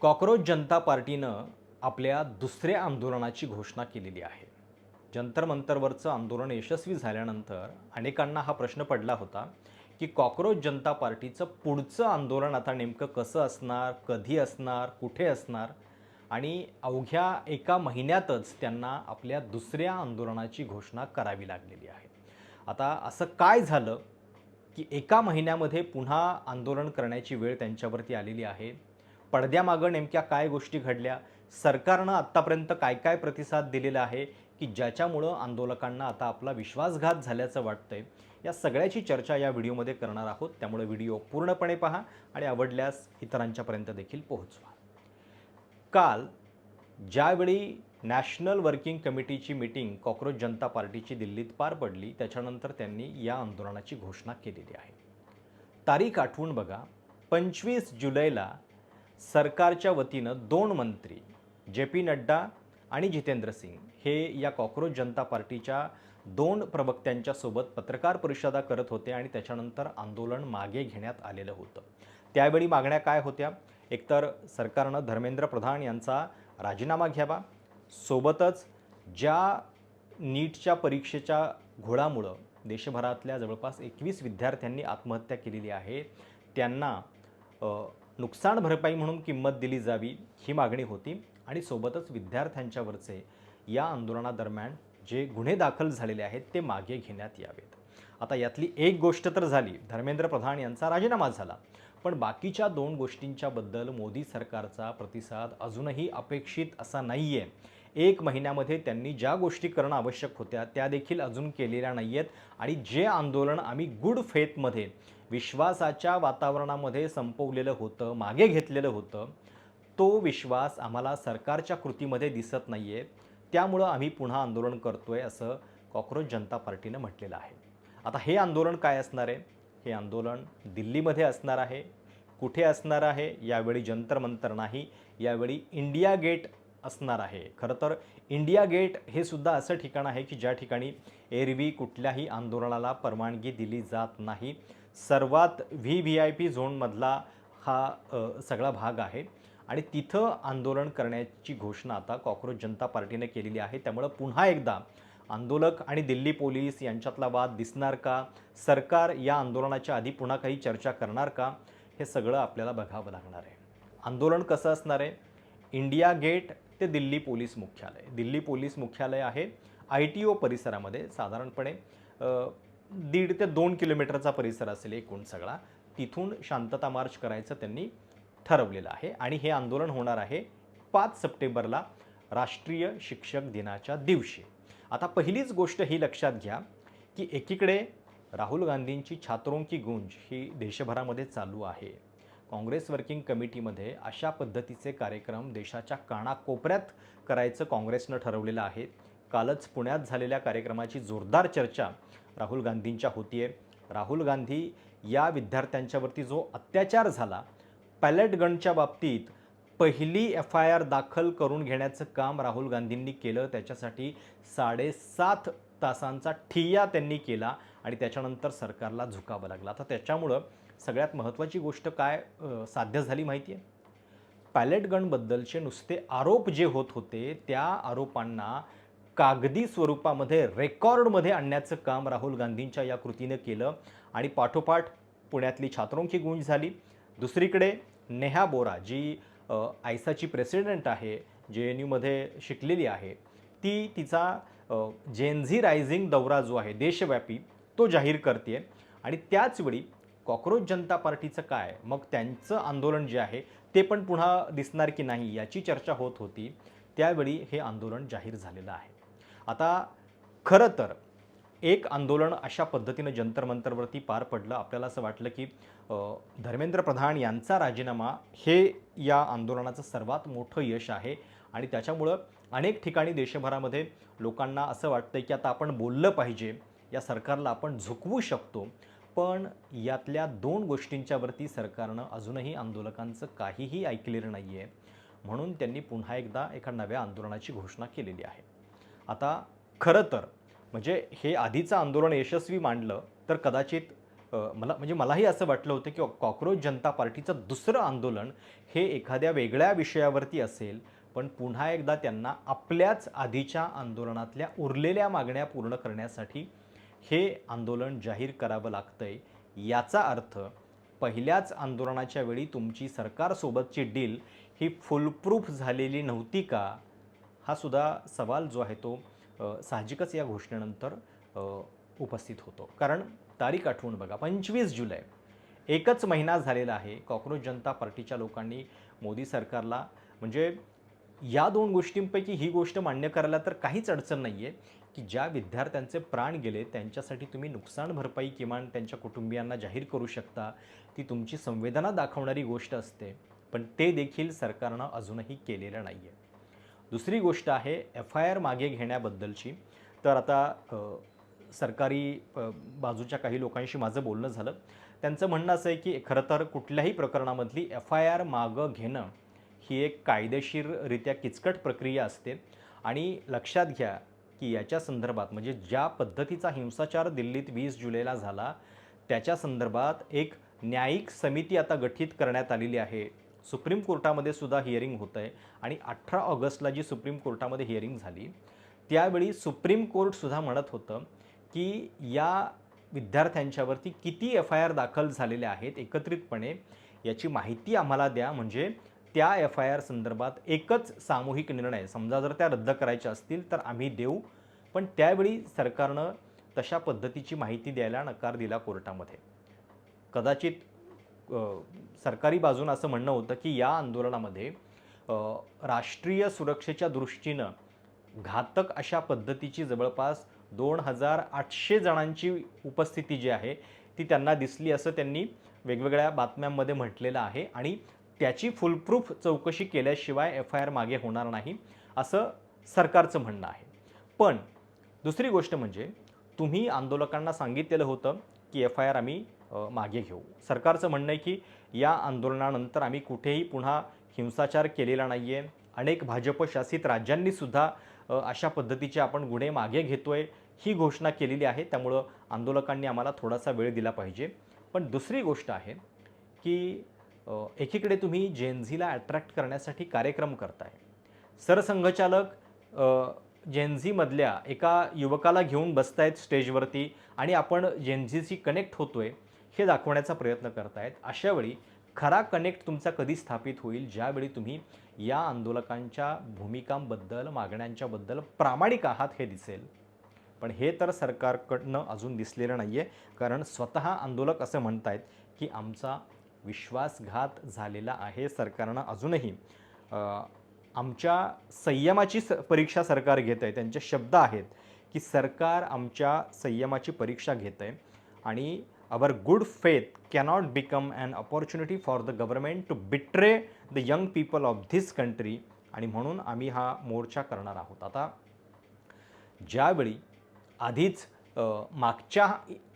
Cockroach जनता पार्टीनं आपल्या दुसऱ्या आंदोलनाची घोषणा केलेली आहे. जंतर मंतरवरचं आंदोलन यशस्वी झाल्यानंतर अनेकांना हा प्रश्न पडला होता की कॉकरोच जनता पार्टीचं पुढचं आंदोलन आता नेमकं कसं असणार, कधी असणार, कुठे असणार आणि अवघ्या एका महिन्यातच त्यांना आपल्या दुसऱ्या आंदोलनाची घोषणा करावी लागलेली आहे. आता असं काय झालं की एका महिन्यामध्ये पुन्हा आंदोलन करण्याची वेळ त्यांच्यावरती आलेली आहे? पडद्यामागं नेमक्या काय गोष्टी घडल्या? सरकारनं आत्तापर्यंत काय काय प्रतिसाद दिलेला आहे की ज्याच्यामुळं आंदोलकांना आता आपला विश्वासघात झाल्याचं वाटतंय? या सगळ्याची चर्चा या व्हिडिओमध्ये करणार आहोत. त्यामुळे व्हिडिओ पूर्णपणे पहा आणि आवडल्यास इतरांच्यापर्यंत देखील पोहोचवा. काल ज्यावेळी नॅशनल वर्किंग कमिटीची मीटिंग कॉकरोच जनता पार्टीची दिल्लीत पार पडली, त्याच्यानंतर त्यांनी या आंदोलनाची घोषणा केलेली आहे. तारीख आठवून बघा, 25 जुलैला सरकारच्या वतीनं 2 मंत्री जे पी नड्डा आणि जितेंद्र सिंग हे या कॉकरोच जनता पार्टीच्या 2 प्रवक्त्यांच्या सोबत पत्रकार परिषदा करत होते आणि त्याच्यानंतर आंदोलन मागे घेण्यात आलेलं होतं. त्यावेळी मागण्या काय होत्या? एकतर सरकारनं धर्मेंद्र प्रधान यांचा राजीनामा घ्यावा, सोबतच ज्या नीटच्या परीक्षेच्या घोळामुळं देशभरातल्या जवळपास 21 विद्यार्थ्यांनी आत्महत्या केलेली आहे, त्यांना नुकसान भरपाई म्हणून किंमत दिली जावी, ही मागणी होती. आणि सोबतच विद्यार्थ्यांच्यावरचे या आंदोलनादरम्यान जे गुन्हे दाखल झालेले आहेत ते मागे घेण्यात यावेत. आता यातली एक गोष्ट तर झाली, धर्मेंद्र प्रधान यांचा राजीनामा झाला. पण बाकीच्या 2 गोष्टींच्याबद्दल मोदी सरकारचा प्रतिसाद अजूनही अपेक्षित असा नाही आहे. 1 महिन्यामध्ये त्यांनी ज्या गोष्टी करणं आवश्यक होत्या त्या देखील अजून केलेल्या नाही आहेत आणि जे आंदोलन आम्ही गुड फेथमध्ये, विश्वासाच्या वातावरणामध्ये संपवलेलं होतं, मागे घेतलेलं होतं, तो विश्वास आम्हाला सरकारच्या कृतीमध्ये दिसत नाही आहे. त्यामुळं आम्ही पुन्हा आंदोलन करतोय, असं कॉकरोच जनता पार्टीनं म्हटलेलं आहे. आता हे आंदोलन काय असणार आहे? हे आंदोलन दिल्लीमध्ये असणार आहे. कुठे असणार आहे? यावेळी जंतर मंतर नाही, यावेळी इंडिया गेट असणार आहे. खरं तर इंडिया गेट हे सुद्धा असं ठिकाण आहे की ज्या ठिकाणी एरवी कुठल्याही आंदोलनाला परवानगी दिली जात नाही. सर्वात व्ही-व्ही-आय-पी झोनमधला हा सगळा भाग आहे आणि तिथं आंदोलन करण्याची घोषणा आता कॉकरोच जनता पार्टीने केलेली आहे. त्यामुळं पुन्हा एकदा आंदोलक आणि दिल्ली पोलीस यांच्यातला वाद दिसणार का? सरकार या आंदोलनाच्या आधी पुन्हा काही चर्चा करणार का? हे सगळं आपल्याला बघावं लागणार आहे. आंदोलन कसं असणार आहे? इंडिया गेट ते दिल्ली पोलीस मुख्यालय. दिल्ली पोलीस मुख्यालय आहे ITO परिसरामध्ये. साधारणपणे 1.5 ते 2 किलोमीटरचा परिसर असेल एकूण सगळा. तिथून शांतता मार्च करायचं त्यांनी ठरवलेलं आहे आणि हे आंदोलन होणार आहे 5 सप्टेंबरला, राष्ट्रीय शिक्षक दिनाच्या दिवशी. आता पहिलीच गोष्ट ही लक्षात घ्या की एकीकडे राहुल गांधींची छात्रों की गूंज ही देशभरामध्ये चालू आहे. काँग्रेस वर्किंग कमिटीमध्ये अशा पद्धतीचे कार्यक्रम देशाच्या कानाकोपऱ्यात करायचं काँग्रेसनं ठरवलेलं आहे. कालच पुण्यात झालेल्या कार्यक्रमाची जोरदार चर्चा राहुल गांधींच्या होतीये. राहुल गांधी या विद्यार्थ्यांच्यावरती जो अत्याचार झाला, पॅलेट गनच्या बाबतीत पहिली FIR दाखल करून घेण्याचं काम राहुल गांधींनी केलं. त्याच्यासाठी 7.5 तासांचा ठिय्या त्यांनी केला आणि त्याच्यानंतर सरकारला झुकावं लागलं. आता त्याच्यामुळं सगळ्यात महत्त्वाची गोष्ट काय साध्य झाली माहिती आहे? पॅलेट गनबद्दलचे नुसते आरोप जे होत होते, त्या आरोपांना कागदी स्वरूपामध्ये, रेकॉर्डमध्ये आणण्याचं काम राहुल गांधींच्या या कृतीनं केलं आणि पाठोपाठ पुण्यातली छात्रों की गूंज झाली. दुसरीकडे नेहा बोरा जी आयसाची प्रेसिडेंट आहे, JNUमध्ये शिकलेली आहे, ती तिचा जेनझी रायझिंग दौरा जो आहे देशव्यापी, तो जाहीर करते आणि त्याचवेळी कॉकरोच जनता पार्टीचं काय, मग त्यांचं आंदोलन जे आहे ते पण पुन्हा दिसणार की नाही याची चर्चा होत होती. त्यावेळी हे आंदोलन जाहीर झालेलं आहे. आता खरं तर एक आंदोलन अशा पद्धतीनं जंतर मंतरवरती पार पडलं. आपल्याला असं वाटलं की धर्मेंद्र प्रधान यांचा राजीनामा हे या आंदोलनाचं सर्वात मोठं यश आहे आणि त्याच्यामुळं अनेक ठिकाणी देशभरामध्ये लोकांना असं वाटतं की आता आपण बोललं पाहिजे, या सरकारला आपण झुकवू शकतो. पण यातल्या 2 गोष्टींच्यावरती सरकारनं अजूनही आंदोलकांचं काहीही ऐकलेलं नाही आहे. म्हणून त्यांनी पुन्हा एकदा एका नव्या आंदोलनाची घोषणा केलेली आहे. आता खरं तर म्हणजे हे आधीचं आंदोलन यशस्वी मांडलं तर कदाचित मलाही असं वाटलं होतं की कॉकरोच जनता पार्टीचं दुसरं आंदोलन हे एखाद्या वेगळ्या विषयावरती असेल, पण पुन्हा एकदा त्यांना आपल्याच आधीच्या आंदोलनातल्या उरलेल्या मागण्या पूर्ण करण्यासाठी हे आंदोलन जाहीर करावं लागतंय. याचा अर्थ पहिल्याच आंदोलनाच्या वेळी तुमची सरकारसोबतची डील ही फुलप्रूफ झालेली नव्हती का? हा सुद्धा सवाल जो आहे तो साहजिकच या घोषणेनंतर अ, उपस्थित होतो. कारण तारीख आठवून बघा, 25 जुलै. एकच महिना झालेला आहे. कॉकरोच जनता पार्टीच्या लोकांनी मोदी सरकारला म्हणजे या 2 गोष्टींपैकी ही गोष्ट मान्य करायला तर काहीच अडचण नाही आहे, की ज्या विद्यार्थ्यांचे प्राण गेले त्यांच्यासाठी तुम्ही नुकसान भरपाई किमान त्यांच्या कुटुंबियांना जाहीर करू शकता. ती तुमची संवेदना दाखवणारी गोष्ट असते. पण ते देखील सरकारनं अजूनही केलेलं नाही आहे. दुसरी गोष्ट आहे एफ-आय-आर मागे घेण्याबद्दलची. तर आता सरकारी बाजूच्या काही लोकांशी माझं बोलणं झालं. त्यांचं म्हणणं असं आहे, की खरं तर कुठल्याही प्रकरणामधली एफ-आय-आर मागं घेणं ही एक कायदेशीररित्या किचकट प्रक्रिया असते आणि लक्षात घ्या, की याच्या संदर्भात म्हणजे ज्या पद्धतीचा हिंसाचार दिल्लीत 20 जुलैला झाला, त्याच्या संदर्भात एक न्यायिक समिती आता गठीत करण्यात आलेली आहे. सुप्रीम कोर्टामध्ये सुद्धा हिअरिंग होतं आहे आणि 18 ऑगस्टला जी सुप्रीम कोर्टामध्ये हिअरिंग झाली, त्यावेळी सुप्रीम कोर्टसुद्धा म्हणत होतं, की या विद्यार्थ्यांच्यावरती किती एफ-आय-आर दाखल झालेल्या आहेत एकत्रितपणे याची माहिती आम्हाला द्या. म्हणजे त्या एफ-आय-आर संदर्भात एकच सामूहिक निर्णय समजा जर त्या रद्द करायच्या असतील तर आम्ही देऊ. पण त्यावेळी सरकारनं तशा पद्धतीची माहिती द्यायला नकार दिला कोर्टामध्ये. कदाचित सरकारी बाजूनं असं म्हणणं होतं, की या आंदोलनामध्ये अ, राष्ट्रीय सुरक्षेच्या दृष्टीनं घातक अशा पद्धतीची जवळपास 2,800 जणांची उपस्थिती जी आहे, ती त्यांना दिसली असं त्यांनी वेगवेगळ्या बातम्यांमध्ये म्हटलेलं आहे आणि त्याची फुलप्रूफ चौकशी केल्याशिवाय एफ-आय-आर मागे होणार नाही, असं सरकारचं म्हणणं आहे. पण दुसरी गोष्ट म्हणजे तुम्ही आंदोलकांना सांगितलेलं होतं, की एफ-आय-आर आम्ही मागे घेऊ. सरकारचं म्हणणं आहे, की या आंदोलनानंतर आम्ही कुठेही पुन्हा हिंसाचार केलेला नाही आहे. अनेक भाजप शासित राज्यांनी सुद्धा अशा पद्धतीचे आपण गुन्हे मागे घेतोय, ही घोषणा केलेली आहे. त्यामुळं आंदोलकांनी आम्हाला थोडासा वेळ दिला पाहिजे. पण दुसरी गोष्ट आहे, की एकीकडे तुम्ही जेन-झीला अट्रॅक्ट करण्यासाठी कार्यक्रम करताय. सरसंघचालक जेन-झीमधल्या एका युवकाला घेऊन बसतायत स्टेजवरती आणि आपण जेन-झीशी कनेक्ट होतोय, हे दाखवण्याचा प्रयत्न करतायत. अशावेळी खरा कनेक्ट तुमचा कधी स्थापित होईल, ज्यावेळी तुम्ही या आंदोलकांच्या भूमिकांबद्दल, मागण्यांच्याबद्दल प्रामाणिक आहात हे दिसेल. पण हे तर सरकारकडनं अजून दिसलेलं नाही आहे. कारण स्वतः आंदोलक असं म्हणतायत, की आमचा विश्वासघात झालेला आहे. सरकारनं अजूनही आमच्या संयमाची परीक्षा सरकार घेत आहे. त्यांचे शब्द आहेत, की सरकार आमच्या संयमाची परीक्षा घेत आहे आणि our good faith cannot become an opportunity for the government to betray the young people of this country आणि म्हणून आम्ही हा मोर्चा करणार आहोत. आता ज्यावेळी आधीच मागच्या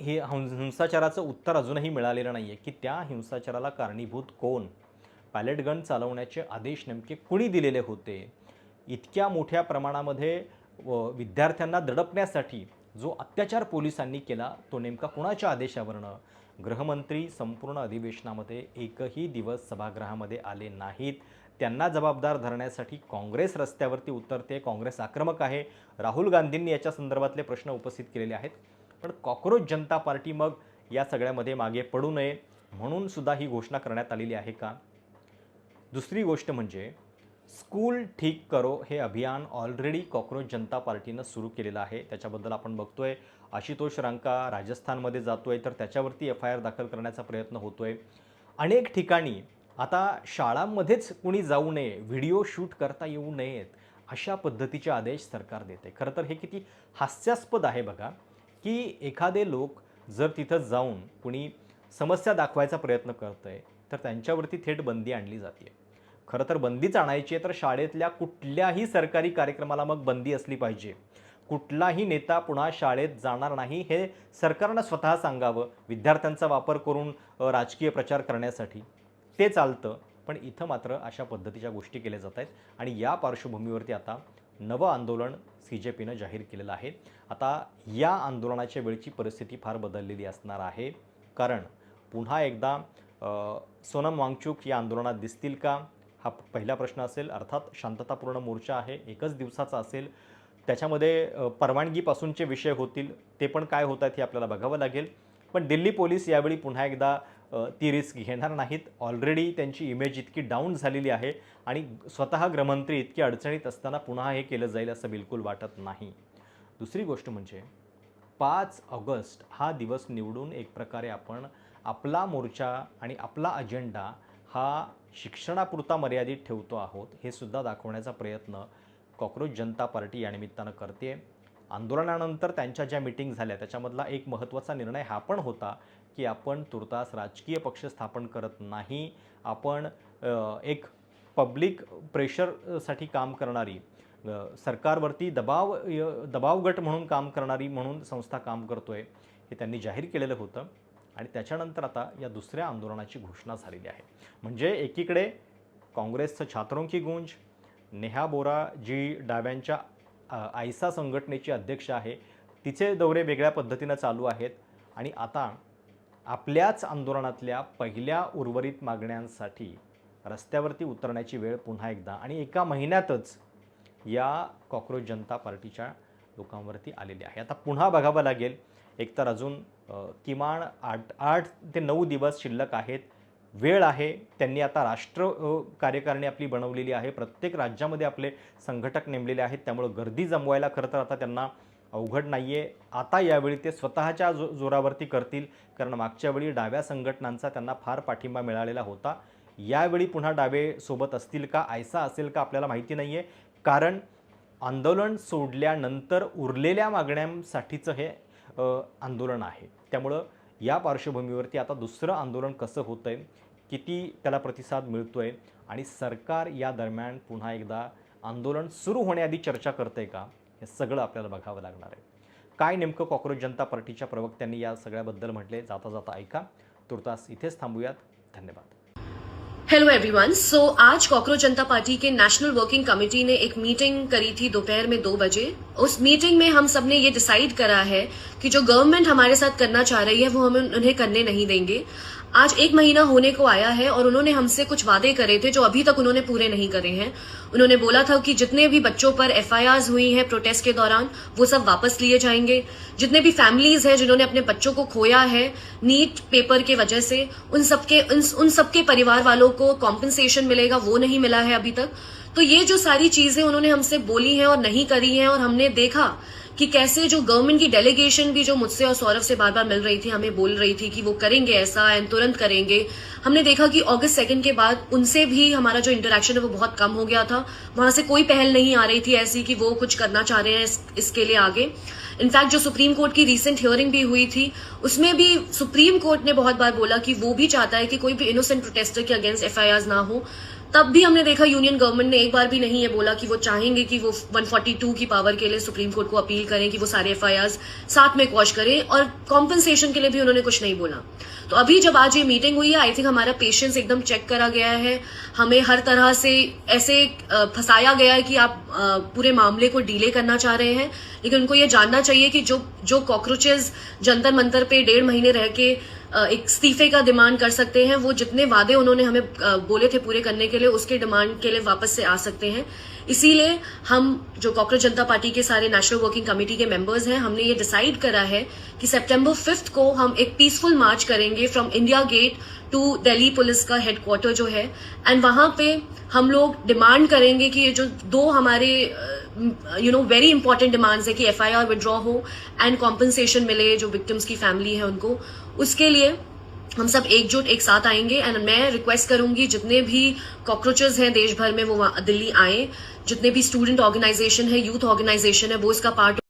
हे हिंसाचाराचं उत्तर अजूनही मिळालेलं नाही आहे, की त्या हिंसाचाराला कारणीभूत कोण? पॅलेट गन चालवण्याचे आदेश नेमके कुणी दिलेले होते? इतक्या मोठ्या प्रमाणामध्ये विद्यार्थ्यांना दडपण्यासाठी जो अत्याचार पोलिसांनी केला तो नेमका कुणाच्या आदेशावरनं? गृहमंत्री संपूर्ण अधिवेशनामध्ये एकही दिवस सभागृहामध्ये आले नाहीत. त्यांना जबाबदार धरण्यासाठी काँग्रेस रस्त्यावरती उतरते. काँग्रेस आक्रमक आहे. राहुल गांधींनी याच्या संदर्भातले प्रश्न उपस्थित केलेले आहेत. पण कॉकरोच जनता पार्टी मग या सगळ्यामध्ये मागे पडू नये म्हणून सुद्धा ही घोषणा करण्यात आलेली आहे का? दुसरी गोष्ट म्हणजे स्कूल ठीक करो हे अभियान ऑलरेडी कॉकरोच जनता पार्टीनं सुरू केलेलं आहे. त्याच्याबद्दल आपण बघतोय आशुतोष रांका राजस्थानमध्ये जातोय तर त्याच्यावरती एफ-आय-आर दाखल करण्याचा प्रयत्न होतोय. अनेक ठिकाणी आता शाळांमध्येच कुणी जाऊ नये, व्हिडिओ शूट करता येऊ नयेत, अशा पद्धतीचे आदेश सरकार देते. खरं तर हे किती हास्यास्पद आहे बघा, की एखादे लोक जर तिथं जाऊन कुणी समस्या दाखवायचा प्रयत्न करतंय, तर त्यांच्यावरती थेट बंदी आणली जाते. खरं तर बंदीच आणायची आहे तर शाळेतल्या कुठल्याही सरकारी कार्यक्रमाला मग बंदी असली पाहिजे. कुठलाही नेता पुन्हा शाळेत जाणार नाही हे सरकारनं स्वतः सांगावं. विद्यार्थ्यांचा वापर करून राजकीय प्रचार करण्यासाठी ते चालतं. पण इथं मात्र अशा पद्धतीच्या गोष्टी केल्या जात आहेत आणि या पार्श्वभूमीवरती आता नवं आंदोलन CJPनं जाहीर केलेलं आहे. आता या आंदोलनाच्या वेळची परिस्थिती फार बदललेली असणार आहे. कारण पुन्हा एकदा सोनम वांगचुक या आंदोलनात दिसतील का, हा पहिला प्रश्न असेल. अर्थात शांततापूर्ण मोर्चा आहे, एकच दिवसाचा असेल, त्याच्यामध्ये परवानगीपासूनचे विषय होतील, ते पण काय होत आहेत हे आपल्याला बघावं लागेल. पण दिल्ली पोलीस यावेळी पुन्हा एकदा ती रिस्क घेणार नाहीत. ऑलरेडी त्यांची इमेज इतकी डाऊन झालेली आहे आणि स्वतः गृहमंत्री इतकी अडचणीत असताना पुन्हा हे केलं जाईल असं बिलकुल वाटत नाही. दुसरी गोष्ट म्हणजे 5 ऑगस्ट हा दिवस निवडून एक प्रकारे आपण आपला मोर्चा आणि आपला अजेंडा हा शिक्षणापुरता मर्यादित ठेवतो आहोत, हे सुद्धा दाखवण्याचा प्रयत्न कॉक्रोच जनता पार्टी या निमित्तानं करते. आंदोलनानंतर त्यांच्या ज्या मीटिंग झाल्या त्याच्यामधला एक महत्त्वाचा निर्णय हा पण होता की आपण तुर्तास राजकीय पक्ष स्थापन करत नाही, आपण एक पब्लिक प्रेशरसाठी काम करणारी, सरकारवरती दबाव गट म्हणून काम करणारी म्हणून संस्था काम करतोय, हे त्यांनी जाहीर केलेलं होतं. आणि त्याच्यानंतर आता या दुसऱ्या आंदोलनाची घोषणा झालेली आहे. म्हणजे एकीकडे काँग्रेसचं छात्रों की गूंज, नेहा बोरा जी डाव्यांच्या आयसा संघटनेची अध्यक्ष आहे, तिचे दौरे वेगळ्या पद्धतीनं चालू आहेत आणि आता आपल्याच आंदोलनातल्या पहिल्या उर्वरित मागण्यांसाठी रस्त्यावरती उतरण्याची वेळ पुन्हा एकदा आणि एका महिन्यातच या कॉक्रोच जनता पार्टीच्या लोकांवरती आलेली आहे. आता पुन्हा बघावं लागेल, एकतर अजून किमान 8 ते 9 दिवस शिल्लक आहेत, वेळ आहे. त्यांनी आता राष्ट्र कार्यकारिणी आपली बनवलेली आहे, प्रत्येक राज्यामध्ये आपले संघटक नेमलेले आहेत, त्यामुळे गर्दी जमवायला खरं तर आता त्यांना अवघड नाही आहे. आता यावेळी ते स्वतःच्या जोरावरती करतील, कारण मागच्या वेळी डाव्या संघटनांचा त्यांना फार पाठिंबा मिळालेला होता. यावेळी पुन्हा डावे सोबत असतील का, आयसा असेल का, आपल्याला माहिती नाही आहे, कारण आंदोलन सोडल्यानंतर उरलेल्या मागण्यांसाठीचं हे आंदोलन आहे. त्यामुळं या पार्श्वभूमीवरती आता दुसरं आंदोलन कसं होतं आहे, किती त्याला प्रतिसाद मिळतो आहे आणि सरकार या दरम्यान पुन्हा एकदा आंदोलन सुरू होण्याआधी चर्चा करते का, हे सगळं आपल्याला बघावं लागणार आहे. काय नेमकं कॉक्रोच जनता पार्टीच्या प्रवक्त्यांनी या सगळ्याबद्दल म्हटले, जाता जाता ऐका. तुर्तास इथेच थांबूयात. धन्यवाद. Hello everyone. सो आज कॉकरोच जनता पार्टी के नेशनल वर्किंग कमेटी ने एक मीटिंग करी थी दोपहर में 2 बजे. उस मीटिंग में हम सब ने ये डिसाइड करा है कि जो गवर्नमेंट हमारे साथ करना चाह रही है वो हम उन्हें करने नहीं देंगे. आज 1 महीना होने को आया है और उन्होंने हमसे कुछ वादे करे थे जो अभी तक उन्होंने पूरे नहीं करे हैं. उन्होंने बोला था कि जितने भी बच्चों पर FIRs हुई हैं प्रोटेस्ट के दौरान वो सब वापस लिए जाएंगे. जितने भी फैमिलीज हैं जिन्होंने अपने बच्चों को खोया है नीट पेपर के वजह से, उन सबके परिवार वालों को कॉम्पेंसेशन मिलेगा, वो नहीं मिला है अभी तक. तो ये जो सारी चीजें उन्होंने हमसे बोली हैं और नहीं करी हैं, और हमने देखा कि कैसे जो गवर्नमेंट की डेलीगेशन भी जो मुझसे और सौरभ से बार बार मिल रही थी, हमें बोल रही थी कि वो करेंगे ऐसा एंड तुरंत करेंगे. हमने देखा कि अगस्त 2 के बाद उनसे भी हमारा जो इंटरेक्शन है वो बहुत कम हो गया था. वहां से कोई पहल नहीं आ रही थी ऐसी कि वो कुछ करना चाह रहे हैं इसके लिए आगे. इनफैक्ट जो सुप्रीम कोर्ट की रीसेंट हियरिंग भी हुई थी उसमें भी सुप्रीम कोर्ट ने बहुत बार बोला कि वो भी चाहता है कि कोई भी इनोसेंट प्रोटेस्टर के अगेंस्ट FIRs ना हो. तब भी हमने देखा यूनियन गवर्नमेंट ने एक बार भी नहीं ये बोला कि वो चाहेंगे कि वो 142 की पावर के लिए सुप्रीम कोर्ट को अपील करें कि वो सारे FIRs साथ में क्वॉश करें, और कॉम्पेंसेशन के लिए भी उन्होंने कुछ नहीं बोला. तो अभी जब आज ये मीटिंग हुई है, आई थिंक हमारा पेशेंस एकदम चेक करा गया है. हमें हर तरह से ऐसे फंसाया गया है कि आप पूरे मामले को डिले करना चाह रहे हैं, लेकिन उनको ये जानना चाहिए कि जो कॉकरोचेस जंतर मंतर पे 1.5 महीने रह के एक इस्तीफे का डिमांड कर सकते हैं, वो जितने वादे उन्होंने हमें बोले थे पूरे करने के लिए, उसके डिमांड के लिए वापस से आ सकते हैं. इसीलिए हम जो कॉकरोच जनता पार्टी के सारे नेशनल वर्किंग कमेटी के मेंबर्स हैं, हमने ये डिसाइड करा है कि सितंबर 5 को हम एक पीसफुल मार्च करेंगे from India gate to Delhi police का हेडक्वार्टर जो है, एंड वहां पे हम लोग डिमांड करेंगे कि ये जो 2 हमारे वेरी इंपॉर्टेंट डिमांड्स है कि FIR विड्रॉ हो एंड कॉम्पेंसेशन मिले जो विक्टिम्स की फैमिली है उनको, उसके लिए हम सब एकजुट एक साथ आएंगे. एंड मैं रिक्वेस्ट करूंगी जितने भी कॉकरोचेस हैं देश भर में वो दिल्ली आए, जितने भी स्टूडेंट ऑर्गेनाइजेशन है, यूथ ऑर्गेनाइजेशन है, वो इसका पार्ट